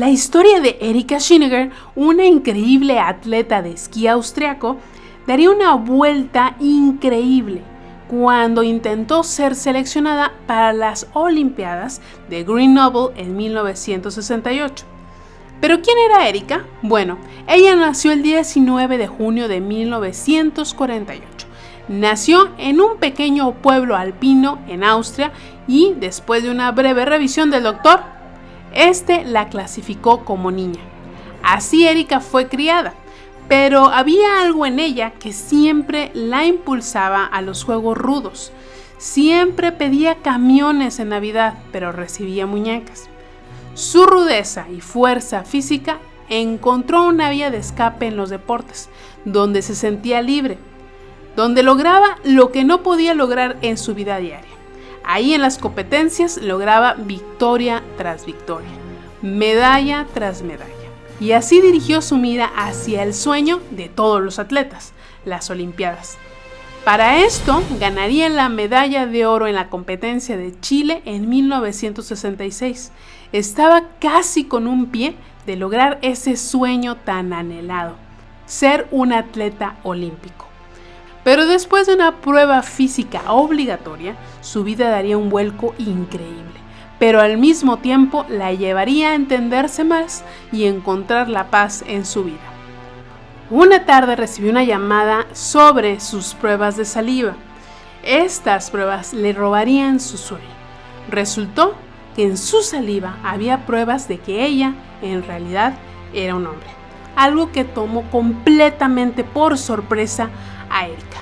La historia de Erika Schinneger, una increíble atleta de esquí austriaco, daría una vuelta increíble cuando intentó ser seleccionada para las Olimpiadas de Grenoble en 1968. ¿Pero quién era Erika? Bueno, ella nació el 19 de junio de 1948. Nació en un pequeño pueblo alpino en Austria y, después de una breve revisión del doctor, la clasificó como niña. Así Erika fue criada, pero había algo en ella que siempre la impulsaba a los juegos rudos. Siempre pedía camiones en Navidad, pero recibía muñecas. Su rudeza y fuerza física encontró una vía de escape en los deportes, donde se sentía libre, donde lograba lo que no podía lograr en su vida diaria. Ahí en las competencias lograba victoria tras victoria, medalla tras medalla. Y así dirigió su mira hacia el sueño de todos los atletas, las Olimpiadas. Para esto, ganaría la medalla de oro en la competencia de Chile en 1966. Estaba casi con un pie de lograr ese sueño tan anhelado, ser un atleta olímpico. Pero después de una prueba física obligatoria, su vida daría un vuelco increíble, pero al mismo tiempo la llevaría a entenderse más y encontrar la paz en su vida. Una tarde recibió una llamada sobre sus pruebas de saliva. Estas pruebas le robarían su sueño. Resultó que en su saliva había pruebas de que ella, en realidad, era un hombre. Algo que tomó completamente por sorpresa a Erika.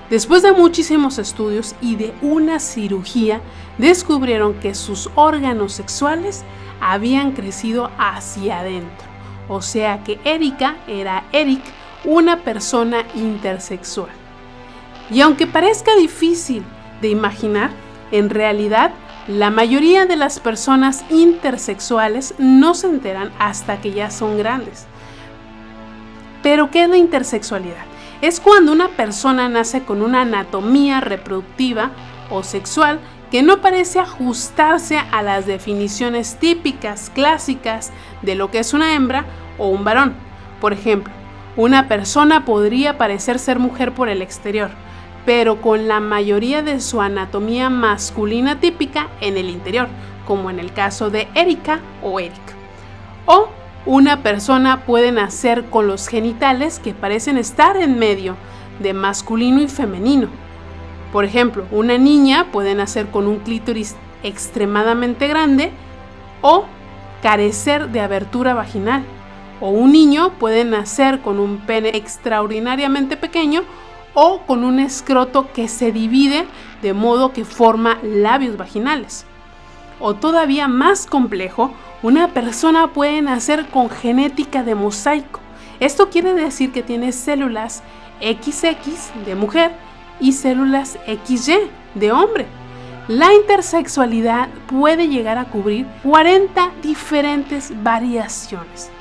Después de muchísimos estudios y de una cirugía, descubrieron que sus órganos sexuales habían crecido hacia adentro. O sea que Erika era Erik, una persona intersexual. Y aunque parezca difícil de imaginar, en realidad la mayoría de las personas intersexuales no se enteran hasta que ya son grandes. ¿Pero qué es la intersexualidad? Es cuando una persona nace con una anatomía reproductiva o sexual que no parece ajustarse a las definiciones típicas, clásicas de lo que es una hembra o un varón. Por ejemplo, una persona podría parecer ser mujer por el exterior, pero con la mayoría de su anatomía masculina típica en el interior, como en el caso de Erika o Erik. O una persona puede nacer con los genitales que parecen estar en medio de masculino y femenino. Por ejemplo, una niña puede nacer con un clítoris extremadamente grande o carecer de abertura vaginal. O un niño puede nacer con un pene extraordinariamente pequeño o con un escroto que se divide de modo que forma labios vaginales. O todavía más complejo, una persona puede nacer con genética de mosaico. Esto quiere decir que tiene células XX de mujer y células XY de hombre. La intersexualidad puede llegar a cubrir 40 diferentes variaciones.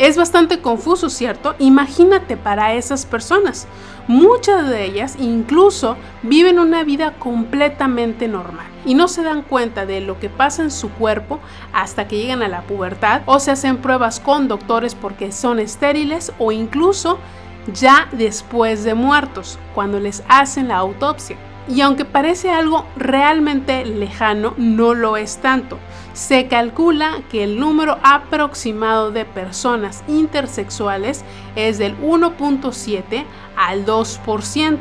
Es bastante confuso, ¿cierto? Imagínate para esas personas. Muchas de ellas incluso viven una vida completamente normal y no se dan cuenta de lo que pasa en su cuerpo hasta que llegan a la pubertad o se hacen pruebas con doctores porque son estériles o incluso ya después de muertos, cuando les hacen la autopsia. Y aunque parece algo realmente lejano, no lo es tanto. Se calcula que el número aproximado de personas intersexuales es del 1.7 al 2%.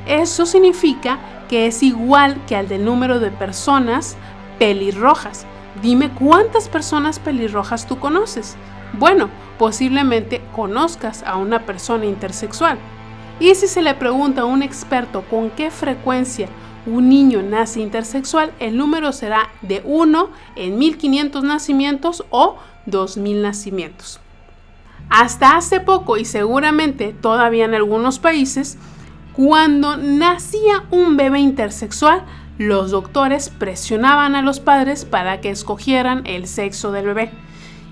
Eso significa que es igual que al del número de personas pelirrojas. Dime cuántas personas pelirrojas tú conoces. Bueno, posiblemente conozcas a una persona intersexual. Y si se le pregunta a un experto con qué frecuencia un niño nace intersexual, el número será de 1 en 1500 nacimientos o 2000 nacimientos. Hasta hace poco, y seguramente todavía en algunos países, cuando nacía un bebé intersexual, los doctores presionaban a los padres para que escogieran el sexo del bebé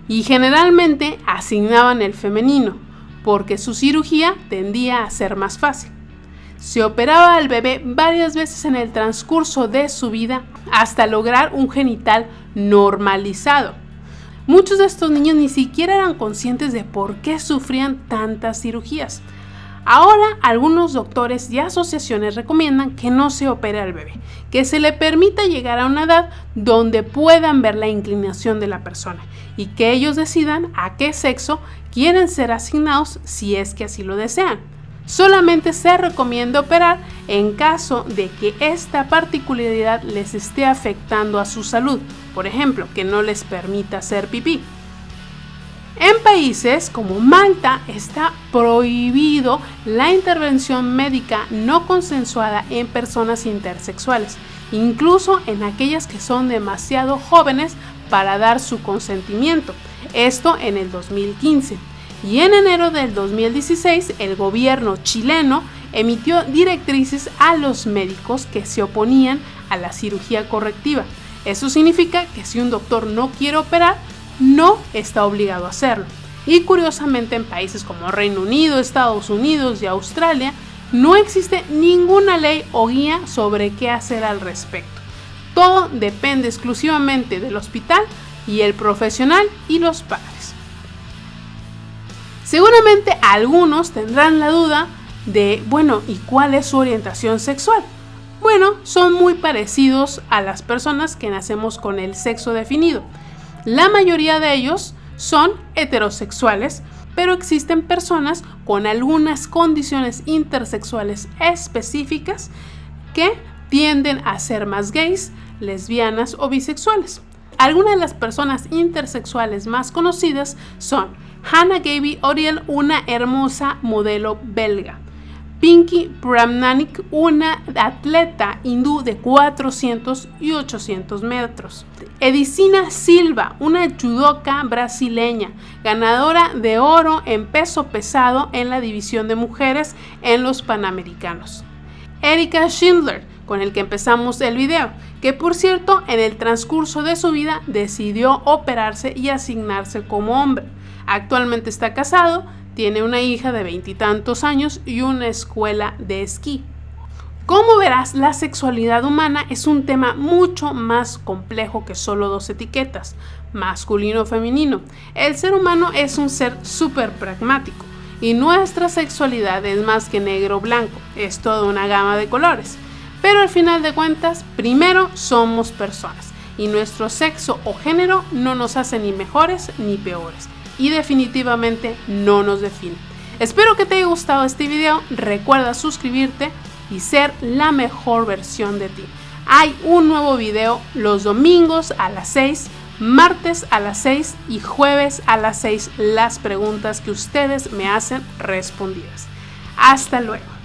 y generalmente asignaban el femenino, porque su cirugía tendía a ser más fácil. Se operaba al bebé varias veces en el transcurso de su vida hasta lograr un genital normalizado. Muchos de estos niños ni siquiera eran conscientes de por qué sufrían tantas cirugías. Ahora, algunos doctores y asociaciones recomiendan que no se opere al bebé, que se le permita llegar a una edad donde puedan ver la inclinación de la persona y que ellos decidan a qué sexo quieren ser asignados si es que así lo desean. Solamente se recomienda operar en caso de que esta particularidad les esté afectando a su salud, por ejemplo, que no les permita hacer pipí. En países como Malta está prohibido la intervención médica no consensuada en personas intersexuales, incluso en aquellas que son demasiado jóvenes para dar su consentimiento. Esto en el 2015. Y en enero del 2016, el gobierno chileno emitió directrices a los médicos que se oponían a la cirugía correctiva. Eso significa que si un doctor no quiere operar, no está obligado a hacerlo. Y curiosamente, en países como Reino Unido, Estados Unidos y Australia, no existe ninguna ley o guía sobre qué hacer al respecto. Todo depende exclusivamente del hospital y el profesional y los padres. Seguramente algunos tendrán la duda de, ¿y cuál es su orientación sexual? Bueno, son muy parecidos a las personas que nacemos con el sexo definido. La mayoría de ellos son heterosexuales, pero existen personas con algunas condiciones intersexuales específicas que tienden a ser más gays, lesbianas o bisexuales. Algunas de las personas intersexuales más conocidas son Hannah Gaby Oriel, una hermosa modelo belga; Pinky Pramnanik, una atleta hindú de 400 y 800 metros; Edicina Silva, una judoka brasileña, ganadora de oro en peso pesado en la división de mujeres en los Panamericanos; Erika Schindler, con el que empezamos el video, que por cierto en el transcurso de su vida decidió operarse y asignarse como hombre. Actualmente está casado, tiene una hija de 20 y tantos años y una escuela de esquí. Como verás, la sexualidad humana es un tema mucho más complejo que solo dos etiquetas, masculino o femenino. El ser humano es un ser súper pragmático y nuestra sexualidad es más que negro o blanco, es toda una gama de colores. Pero al final de cuentas, primero somos personas y nuestro sexo o género no nos hace ni mejores ni peores y definitivamente no nos define. Espero que te haya gustado este video, recuerda suscribirte y ser la mejor versión de ti. Hay un nuevo video los domingos a las 6, martes a las 6 y jueves a las 6, las preguntas que ustedes me hacen respondidas. Hasta luego.